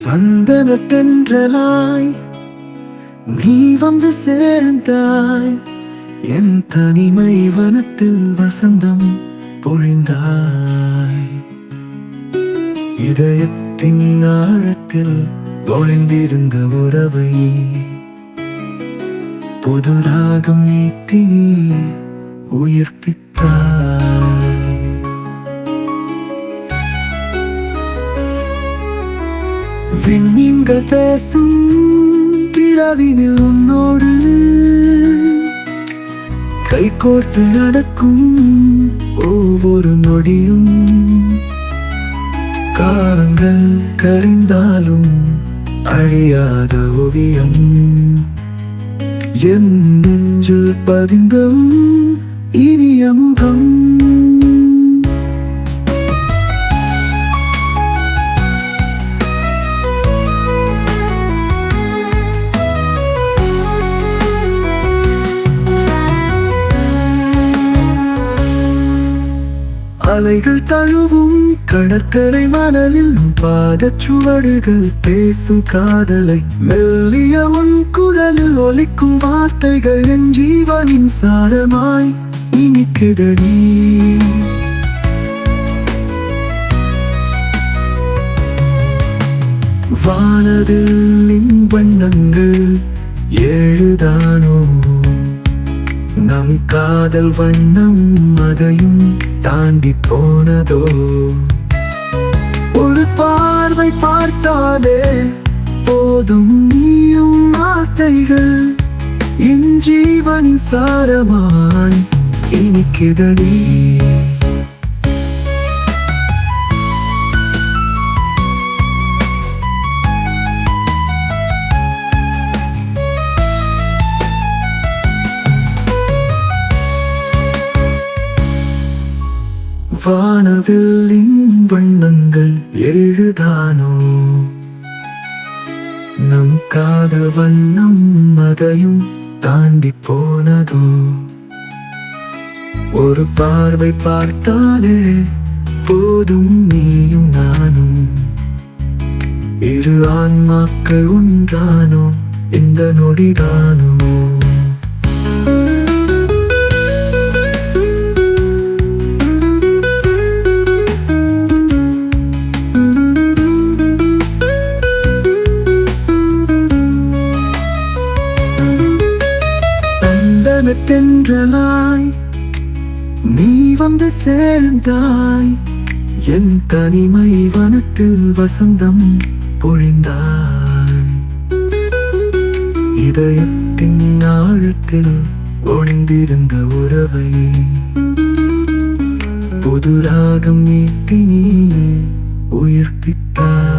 சந்தனத்தென்றலாய் நீ வந்து சேர்ந்தாய், என் தனிமை வனத்தில் வசந்தம் பொழிந்தாய். இதயத்தின் ஆழத்தில் ஒளிந்திருந்த உறவை புது ராகம் நீட்டி உயிர்ப்பித்தாய். விண்மீன்கள் பேசும் திரவினில் உன்னோடு கைகோர்த்து நடக்கும் ஒவ்வொரு நொடியும். காலங்கள் கரிந்தாலும் அழியாத ஓவியம், என் நெஞ்சில் பதிந்தும் இனிய முகம். அலைகள் தழுவும் கடற்கரை மணலில் பாதச்சுவடுகள் பேசும் காதலை, மெல்லிய உன் குரலில் ஒலிக்கும் வார்த்தைகள் என் ஜீவனின் சாரமாய் இனிக்குதடி. வானதில் வண்ணங்கள் ஏழுதானோ, நம் காதல் வண்ணம் அதையும் தாண்டி போனதோ. ஒரு பார்வை பார்த்தாலே போதும் நீயும் வார்த்தைகள் என் ஜீவனின் சாரமாய் இனிக்குதடி. வானவில்லின் வண்ணங்கள் எழுதானோ, நம் காதல் வண்ணம் அதையும் தாண்டி போனதோ. ஒரு பார்வை பார்த்தாலே போதும் நீயும் நானும், இரு ஆன்மாக்கள் ஒன்றானோ இந்த நொடிதானோ. தென்றலாய் நீ வந்து சேர்ந்தாய், என் தனிமை வனத்தில் வசந்தம் பொழிந்தாய். இதயத்தின் ஆழத்தில் ஒளிந்திருந்த உறவை புது ராகம் நீட்டி நீ உயிர்ப்பித்தாய்.